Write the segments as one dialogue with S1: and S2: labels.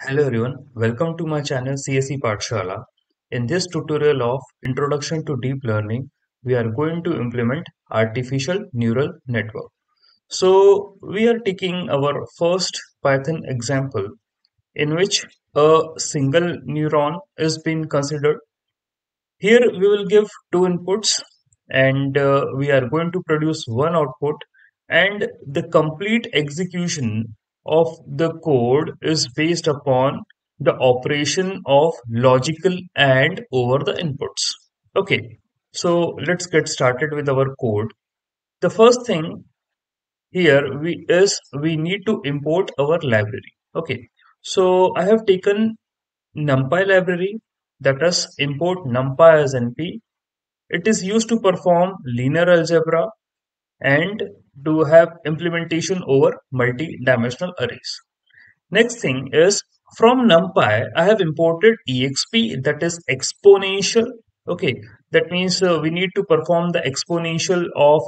S1: Hello everyone, welcome to my channel C.S.E.Pathshala. In this tutorial of Introduction to Deep Learning, we are going to implement artificial neural network. So we are taking our first Python example in which a single neuron is being considered. Here we will give two inputs and we are going to produce one output, and the complete execution of the code is based upon the operation of logical AND over the inputs. Okay, so let's get started with our code. The first thing here we need to import our library. Okay, so I have taken NumPy library, that is import NumPy as NP. It is used to perform linear algebra and to have implementation over multi-dimensional arrays. Next thing is, from NumPy, I have imported exp, that is exponential. Okay, that means we need to perform the exponential of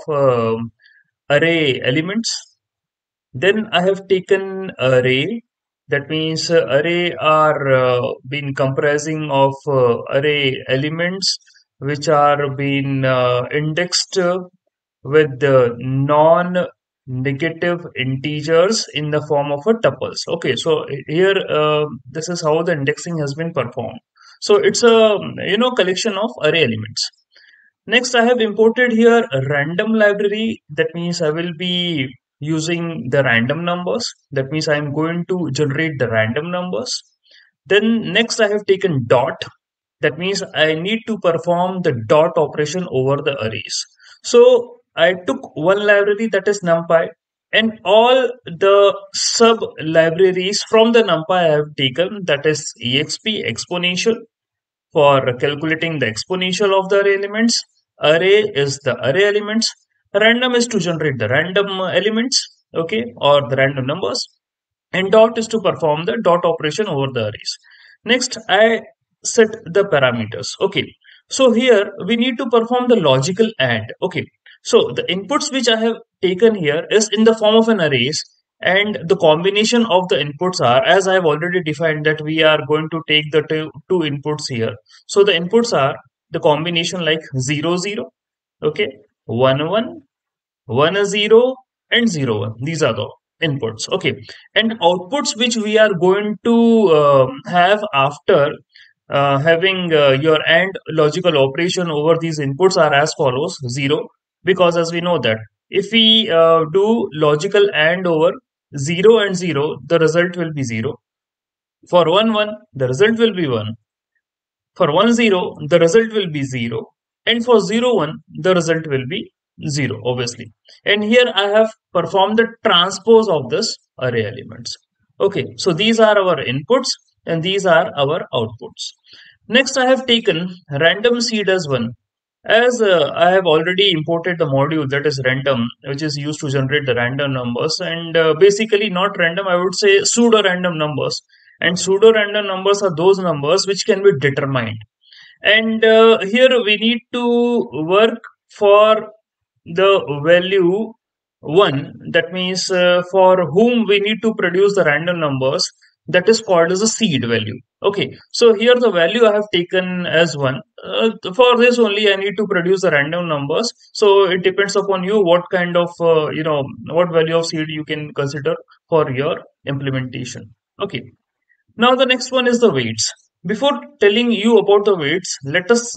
S1: array elements. Then I have taken array. That means array are been comprising of array elements which are being indexed with the non-negative integers in the form of a tuples. Okay, so here this is how the indexing has been performed. So it's a collection of array elements. Next, I have imported here a random library. That means I will be using the random numbers. That means I am going to generate the random numbers. Then next I have taken dot. That means I need to perform the dot operation over the arrays. So I took one library, that is NumPy, and all the sub libraries from the NumPy I have taken, that is exp, exponential, for calculating the exponential of the array elements. Array is the array elements. Random is to generate the random elements, okay, or the random numbers. And dot is to perform the dot operation over the arrays. Next, I set the parameters. Okay, so here we need to perform the logical AND. Okay, so the inputs which I have taken here is in the form of an arrays, and the combination of the inputs are, as I have already defined, that we are going to take the two inputs here. So the inputs are the combination like 0 0, okay, 1 1, 1 0, and 0 1. These are the inputs. Okay, and outputs which we are going to have after having your AND logical operation over these inputs are as follows: 0, because as we know that if we do logical AND over 0 and 0, the result will be 0. For 1 1, the result will be 1. For 1 0, the result will be 0. And for 0 1, the result will be 0, obviously. And here I have performed the transpose of this array elements. Okay, so these are our inputs and these are our outputs. Next, I have taken random seed as one. As I have already imported the module, that is random, which is used to generate the random numbers, and basically not random, I would say pseudo random numbers. And pseudo random numbers are those numbers which can be determined. And here we need to work for the value 1. That means for whom we need to produce the random numbers, that is called as a seed value. Okay, so here the value I have taken as 1. For this only I need to produce the random numbers. So it depends upon you what kind of what value of seed you can consider for your implementation. Okay, now the next one is the weights. Before telling you about the weights, let us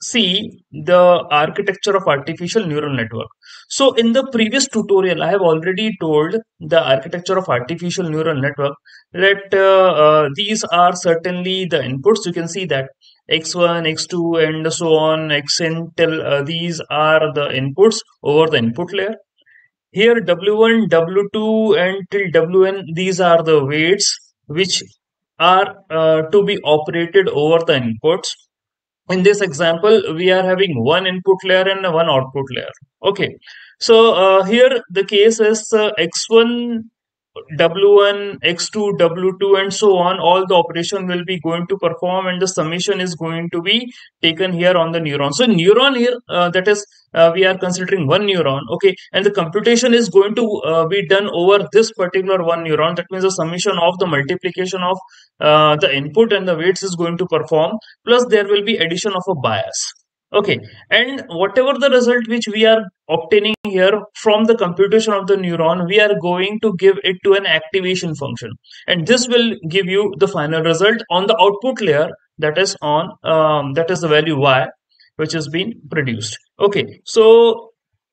S1: see the architecture of artificial neural network. So in the previous tutorial, I have already told the architecture of artificial neural network that these are certainly the inputs. You can see that x1, x2, and so on, xn till these are the inputs over the input layer. Here W1, W2, and till Wn, these are the weights which are to be operated over the inputs. In this example, we are having one input layer and one output layer. Okay, so here the case is x1 W1, X2, W2, and so on, all the operation will be going to perform, and the summation is going to be taken here on the neuron. So neuron here, that is, we are considering one neuron, okay, and the computation is going to be done over this particular one neuron. That means the summation of the multiplication of the input and the weights is going to perform, plus there will be addition of a bias. Okay, and whatever the result which we are obtaining here from the computation of the neuron, we are going to give it to an activation function, and this will give you the final result on the output layer, that is on that is the value y, which has been produced. Okay, so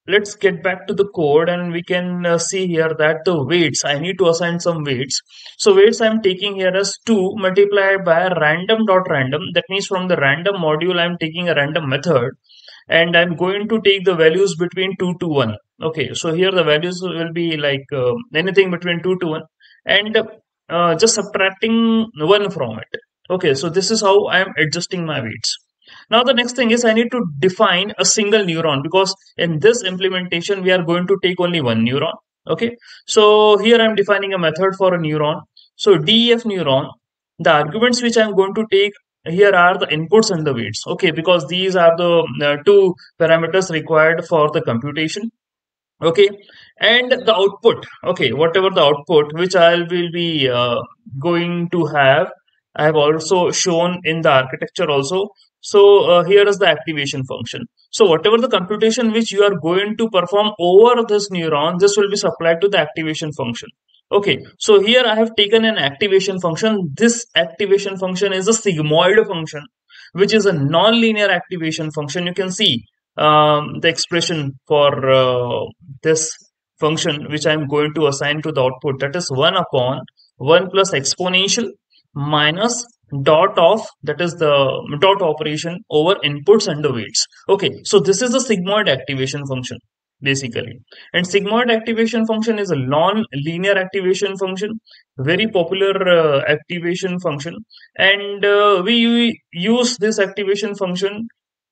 S1: let's get back to the code, and we can see here that the weights, I need to assign some weights. So weights I'm taking here as 2 multiplied by random dot random. That means from the random module I'm taking a random method, and I'm going to take the values between 2 to 1. Okay, so here the values will be like anything between 2 to 1, and just subtracting 1 from it. Okay, so this is how I am adjusting my weights. Now the next thing is I need to define a single neuron, because in this implementation we are going to take only one neuron. Okay, so here I'm defining a method for a neuron. So def neuron, the arguments which I'm going to take here are the inputs and the weights. Okay, because these are the two parameters required for the computation. Okay, and the output, okay, whatever the output which I will be going to have, I have also shown in the architecture also. So here is the activation function. So whatever the computation which you are going to perform over this neuron, this will be supplied to the activation function. Okay, so here I have taken an activation function. This activation function is a sigmoid function, which is a non-linear activation function. You can see the expression for this function which I am going to assign to the output, that is 1 upon 1 plus exponential minus dot of, that is the dot operation over inputs and the weights. Okay, so this is the sigmoid activation function basically, and sigmoid activation function is a non-linear activation function, very popular activation function, and we use this activation function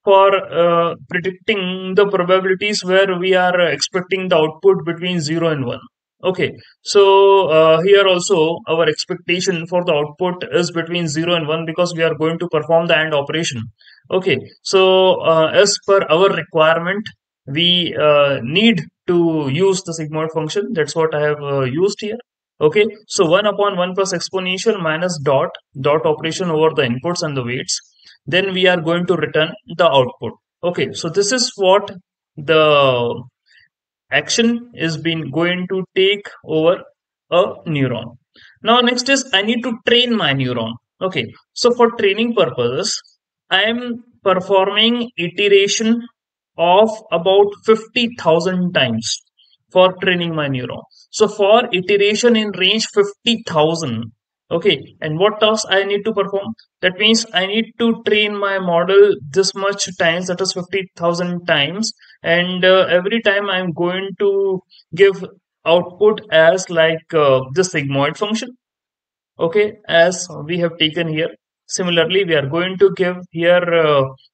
S1: for predicting the probabilities where we are expecting the output between 0 and 1. Okay, so here also our expectation for the output is between 0 and 1, because we are going to perform the AND operation. Okay, so as per our requirement, we need to use the sigmoid function. That's what I have used here. Okay, so 1 upon 1 plus exponential minus dot operation over the inputs and the weights, then we are going to return the output. Okay, so this is what the action is been going to take over a neuron. Now next is I need to train my neuron. Okay, so for training purposes, I am performing iteration of about 50,000 times for training my neuron. So for iteration in range 50,000, okay, and what task I need to perform? That means I need to train my model this much times, that is 50,000 times, and every time I'm going to give output as like the sigmoid function. Okay, as we have taken here. Similarly, we are going to give here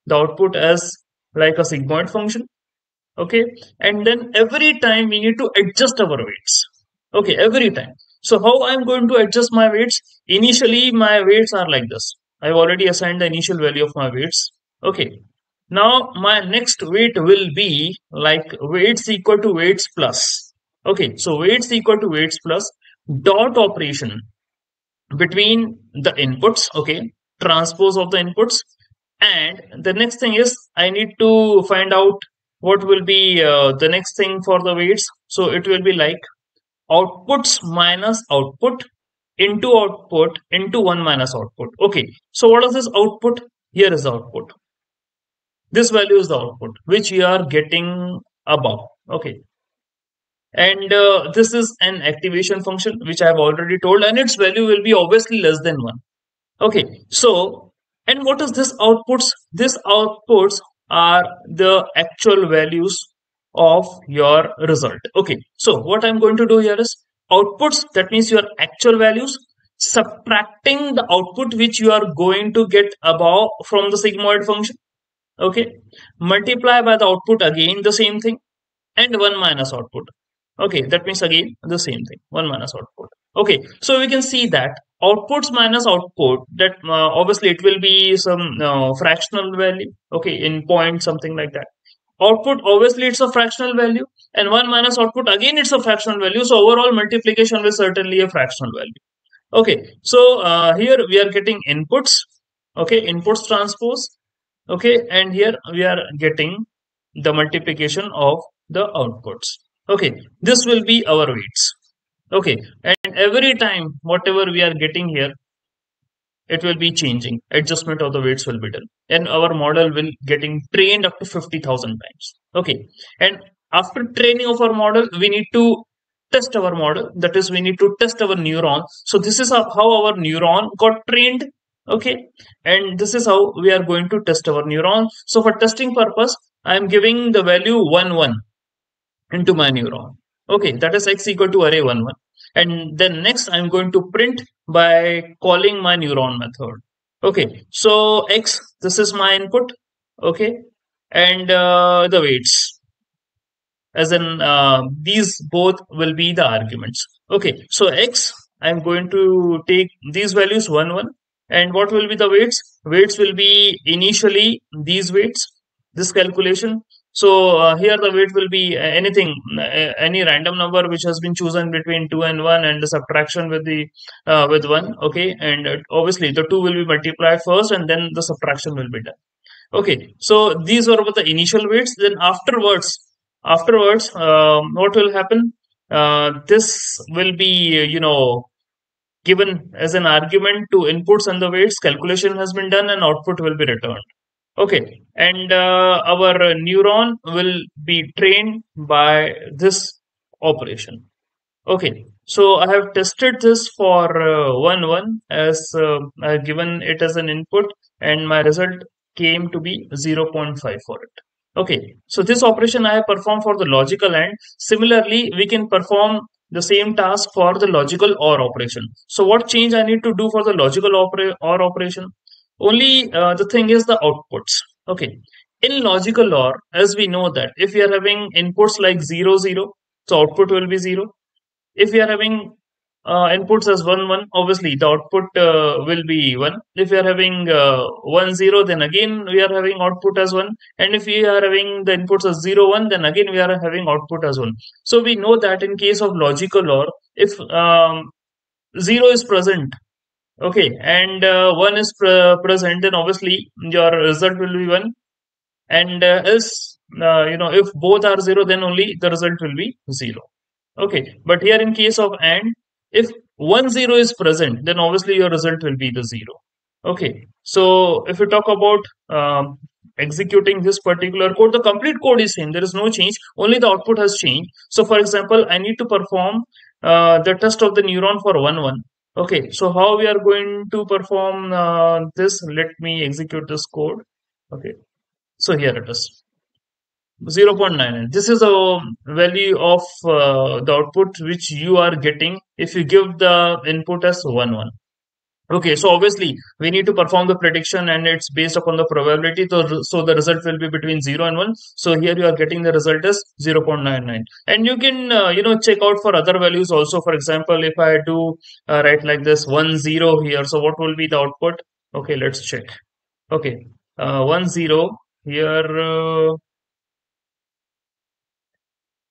S1: the output as like a sigmoid function. Okay, and then every time we need to adjust our weights. Okay, every time. So how I'm going to adjust my weights? Initially my weights are like this. I've already assigned the initial value of my weights. Okay, now my next weight will be like weights equal to weights plus. Okay, so weights equal to weights plus dot operation between the inputs. Okay, transpose of the inputs, and the next thing is I need to find out what will be the next thing for the weights. So it will be like outputs minus output into 1 minus output. Okay, so what is this output? Here is the output. This value is the output which we are getting above. Okay, and this is an activation function which I have already told, and its value will be obviously less than 1. Okay, so, and what is this outputs? This outputs are the actual values of your result. Okay, so what I'm going to do here is outputs, that means your actual values, subtracting the output which you are going to get above from the sigmoid function. Okay, multiply by the output, again the same thing, and 1 minus output. Okay, that means again the same thing, 1 minus output. Okay, so we can see that outputs minus output, that obviously it will be some fractional value, okay, in point, something like that. Output, obviously it's a fractional value, and 1 minus output, again it's a fractional value. So overall multiplication will certainly a fractional value. Okay, so here we are getting inputs, okay, inputs transpose, okay, and here we are getting the multiplication of the outputs. Okay, this will be our weights. Okay, and every time whatever we are getting here, it will be changing. Adjustment of the weights will be done, and our model will getting trained up to 50,000 times. Okay, and after training of our model, we need to test our model. That is, we need to test our neuron. So this is how our neuron got trained. Okay, and this is how we are going to test our neuron. So for testing purpose, I am giving the value 1 1 into my neuron. Okay, that is x equal to array 1 1. And then next I'm going to print by calling my neuron method. Okay, so x, this is my input. Okay, and the weights, as in these both will be the arguments. Okay, so x, I'm going to take these values 1 1, and what will be the weights? Weights will be initially these weights, this calculation. So here the weight will be anything, any random number which has been chosen between 2 and 1, and the subtraction with the with 1. Okay, and obviously the 2 will be multiplied first, and then the subtraction will be done. Okay, so these are about the initial weights. Then afterwards, what will happen? This will be, given as an argument to inputs and the weights. Calculation has been done, and output will be returned. Okay, and our neuron will be trained by this operation. Okay, so I have tested this for 1 1, as I have given it as an input, and my result came to be 0.5 for it. Okay, so this operation I have performed for the logical AND. Similarly, we can perform the same task for the logical OR operation. So what change I need to do for the logical OR operation? Only the thing is the outputs. Okay, in logical OR, as we know that if we are having inputs like 0 0, so output will be 0. If we are having inputs as 1 1, obviously the output will be 1. If we are having 1 0, then again we are having output as 1. And if we are having the inputs as 0 1, then again we are having output as 1. So we know that in case of logical OR, if 0 is present, okay, and 1 is present, then obviously your result will be 1. And else, if both are 0, then only the result will be 0. Okay, but here in case of AND, if 1 0 is present, then obviously your result will be the 0. Okay, so if we talk about executing this particular code, the complete code is same. There is no change. Only the output has changed. So for example, I need to perform the test of the neuron for 1 1. Okay, so how we are going to perform this? Let me execute this code. Okay, so here it is. 0.99. This is a value of the output which you are getting if you give the input as 1 1. Okay, so obviously we need to perform the prediction, and it's based upon the probability. So the result will be between 0 and 1. So here you are getting the result as 0.99. And you can, check out for other values also. For example, if I do write like this 1 0 here, so what will be the output? Okay, let's check. Okay, 1 0 here.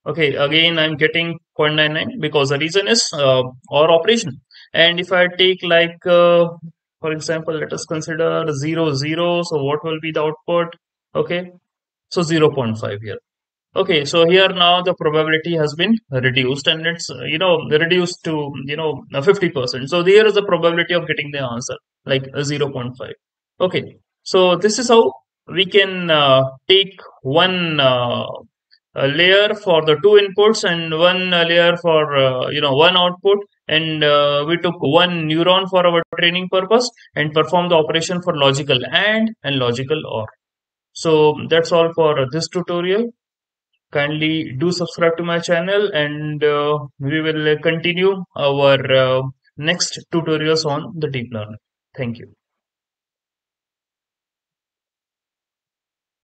S1: Okay, again I'm getting 0.99 because the reason is OR operation. And if I take like, for example, let us consider 0 0, so what will be the output? Okay, so 0.5 here. Okay, so here now the probability has been reduced, and it's reduced to 50%. So there is the probability of getting the answer like 0.5. Okay, so this is how we can take one layer for the two inputs, and one layer for one output, and we took one neuron for our training purpose and perform the operation for logical and logical OR. So that's all for this tutorial. Kindly do subscribe to my channel, and we will continue our next tutorials on the deep learning. Thank you.